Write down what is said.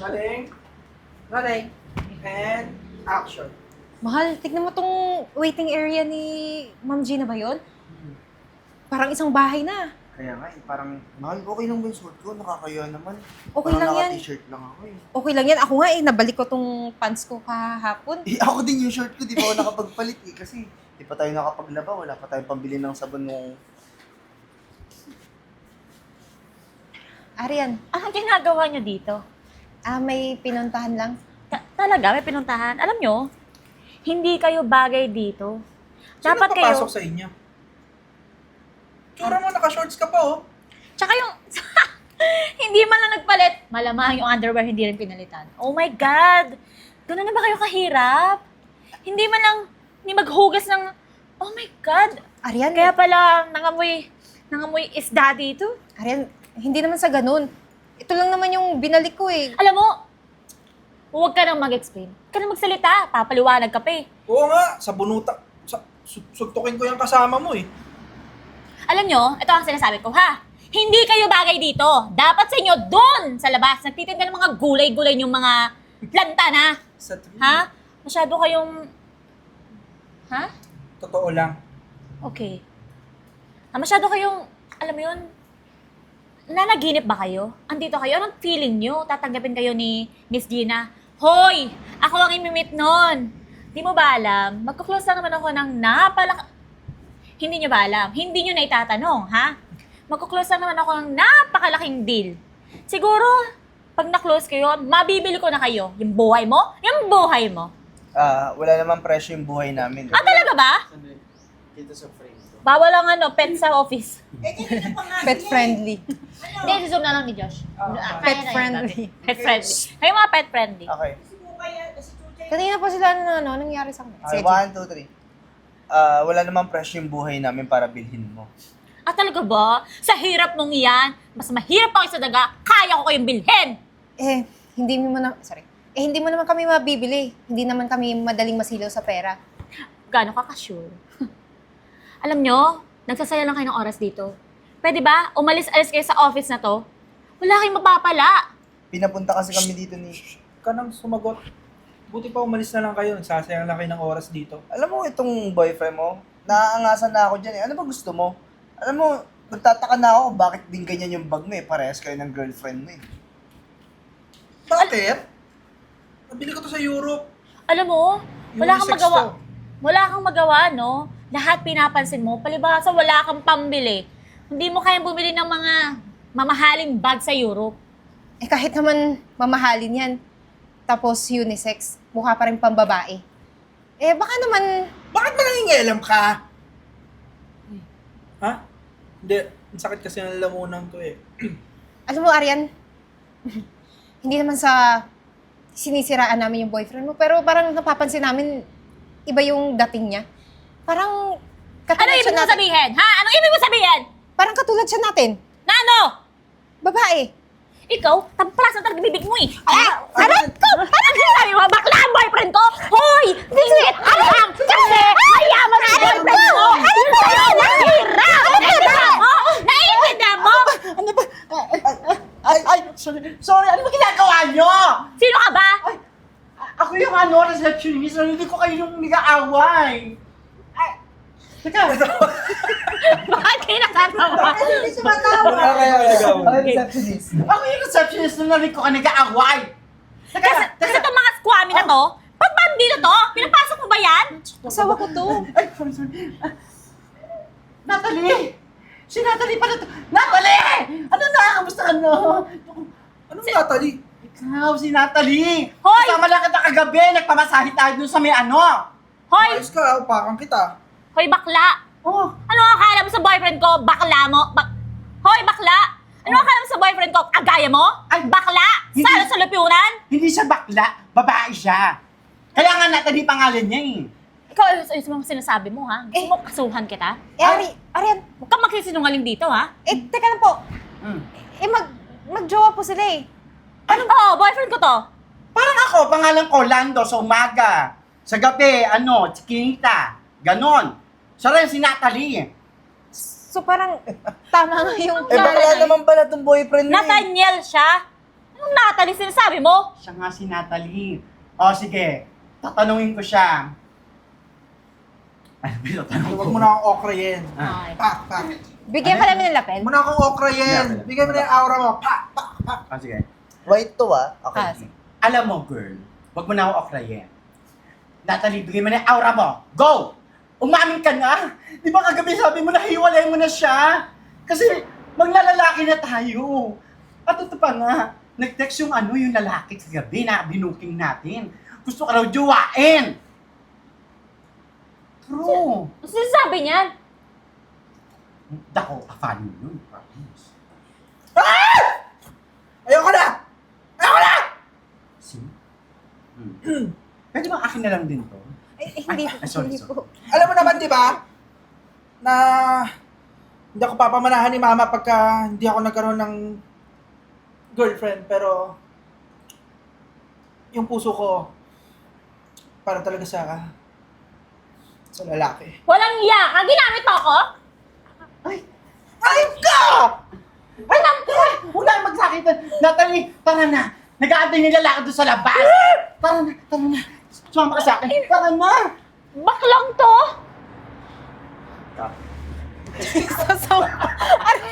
Galing. Galing. And action. Mahal, tignan mo tong waiting area ni Ma'am Gina ba yun? Parang isang bahay na. Kaya nga, parang, mahal, okay lang ba yung suot ko? Nakakaya naman. Okay Parang lang yan. naka-t-shirt lang ako eh. Okay lang yan. Ako nga nabalik ko tong pants ko kahapon. Eh, ako din yung shirt ko, di ba ako nakapagpalit eh. Kasi, di pa tayo nakapaglaba, wala pa tayong pambili ng sabon nung... Arian, Anong ginagawa niyo dito? may pinuntahan lang. Talaga, may pinuntahan. Alam nyo, hindi kayo bagay dito. Sino Dapat kayo... papasok sa inyo? Tsura mo, naka-shorts ka pa oh. Tsaka yung... hindi man lang nagpalit. Malamang yung underwear hindi rin pinalitan. Oh my God! Gano'n na ba kayo kahirap? Hindi man lang ni maghugas ng... Oh my God! Arian, Kaya pala nangamoy isda dito. Arian, hindi naman sa ganun. Ito lang naman yung binalik ko eh. Alam mo, huwag ka nang mag-explain. Huwag ka nang magsalita. Papaliwanag ka pa eh. Oo nga, sa bunuta. Sugtukin ko yung kasama mo eh. Alam nyo, ito ang sinasabi ko, ha? Hindi kayo bagay dito. Dapat sa inyo doon sa labas. Nagtitinda ng mga gulay-gulay yung mga planta na. Sa tree. Ha? Masyado kayong... Ha? Totoo lang. Okay. Masyado kayong... Alam mo yun? Nanaginip ba kayo? Andito kayo? Anong feeling nyo? Tatanggapin kayo ni Miss Gina? Hoy! Ako ang imimit nun. Di mo ba alam? Magkuklose lang naman ako ng Hindi nyo ba alam? Hindi nyo na itatanong, ha? Magkuklose lang naman ako ng napakalaking deal. Siguro, pag na-close kayo, mabibili ko na kayo. Yung buhay mo? Yung buhay mo. wala naman presyo yung buhay namin. Ah, talaga ba? Dito sa frame ko. Bawal ang pet sa office. Pet friendly. Hindi, zoom na lang ni Josh. Pet friendly. Pet friendly. Kayo mga pet friendly. Okay. Kanina pa sila nangyari sa akin. Okay, Sige, 1, 2, 3. Wala namang presyo yung buhay namin para bilhin mo. Ah, talaga ba? Sa hirap mong iyan, mas mahirap ako sa daga, kaya ko kayong bilhin. hindi mo na, hindi mo naman kami mabibili. Hindi naman kami madaling masilaw sa pera. Gano'n ka ka-sure? Alam nyo, nagsasaya lang kayo ng oras dito. Pwede ba? Umalis-alis kayo sa office na to. Wala kayong mapapala. Pinapunta kasi kami dito ni... Ka nang sumagot. Buti pa umalis na lang kayo. Nagsasayang lang kayo ng oras dito. Alam mo itong boyfriend mo, naaangasan na ako dyan eh. Ano ba gusto mo? Alam mo, nagtataka na ako kung bakit din ganyan yung bag mo eh. Parehas kayo ng girlfriend mo eh. Bakit? Nabili ko to sa Europe. Alam mo, wala kang Unisex magawa. to. Wala kang magawa, no? Lahat pinapansin mo. Palibhasa, wala kang pambili. Hindi mo kayang bumili ng mga mamahaling bag sa Europe. Kahit naman mamahalin yan. Tapos unisex, mukha pa rin pambabae. Baka naman, Bakit ba nangingialam ka? Ha? Hindi. Ang sakit kasi ng lamunan ko eh. alam mo, Arian, hindi naman sa sinisiraan namin yung boyfriend mo, pero parang napapansin namin iba yung dating niya. Parang Ano katulad ibig siya mo natin. sabihin? Ha? Anong ibig mo sabihin? Parang katulad siya natin. Na ano? Babae. Ikaw, tamplas na talaga bibig mo eh. Aray ko! Anong sinasabi mo? Bakla ang boyfriend ko? Hoy! Dingit! Ano lang? Kasi mayaman ang boyfriend ko! Ano ba? Nahira! Naiintindihan mo? Ano ba? Ay, sorry, ano ba ginagawa nyo? Sino ka ba? Ako yung receptionist, hindi ko kayo yung nag-aaway. Ay, teka. Bakit kayo natatawa? Hindi siya matawa. Wala kaya nagawa. Ay, receptionist. Ako yung receptionist nung narinig ko ka nag-aaway. Teka, Kasi itong mga squammy na to, pag bandito to, pinapasok mo ba yan? Asawa ko to. Ay, sorry. Natalie! Si Natalie pala to. Natalie! Ano na? Kamusta ka na? Anong Natalie? Ikaw, si Natalie! Hoy! Kasama lang kita kagabi, nagpamasahe tayo dun sa may ano. Hoy! Ayos ka, upakan kita. Hoy, bakla! Oh, Ano ang akala mo sa boyfriend ko? Bakla mo? Hoy, bakla! Ano ang akala mo sa boyfriend ko? Agaya mo? Ay, Bakla? hindi. Salo sa lupiunan? hindi siya bakla, babae siya. Kaya nga Natalie pangalan niya eh. Ikaw, ayos mo ang sinasabi mo, ha? Gusto mo kasuhan kita? Arian, Huwag kang magsisinungaling dito, ha? teka lang po. Hmm. Magjowa po sila eh. Ano? Oo, boyfriend ko to. Parang ako, pangalan ko Lando sa umaga. Sa gabi, Chiquita. Ganon. Siya rin si Natalie. So parang tama nga yung Eh, bakla naman pala itong boyfriend mo eh. Nathaniel siya. Anong Natalie sinasabi mo? Siya nga si Natalie. O, sige. Tatanungin ko siya. Ano ba yung tatanong ko? Huwag mo na akong okrayin. Ah. Ay. Pak, pak. Bigyan pa namin ng lapel. Huwag mo na akong okrayin. Bigyan mo na yung aura mo. Pak, pak, pak. Ah, sige. White to Okay. Ah, sige. Alam mo, girl, wag mo na ako okrayin. Natalie, bigay mo na yung aura mo. Go! Umamin ka na! Di ba kagabi sabi mo na hiwalay mo na siya? Kasi maglalalaki na tayo. At ito pa nga, nag-text yung lalaki kagabi na binuking natin. Gusto ka raw jowain. True. Ano sinasabi niyan? Dako, ka-funny yun. Promise. Ayoko na! Ayoko na! See? Pwede ba akin na lang din to? Hindi, Sorry, hindi sorry. po. Alam mo naman, di ba? Na hindi ako papamanahan ni mama pagka hindi ako nagkaroon ng girlfriend. Pero yung puso ko para talaga sa lalaki. Walang iya ka? Ginamit mo ako? Ayun ka! Ay, huwag na magsakit. Natalie, tara na. Nag-aantay yung lalaki doon sa labas. Tara na, tara na. Sumama ka sa akin. Tara na. Baklang to? So,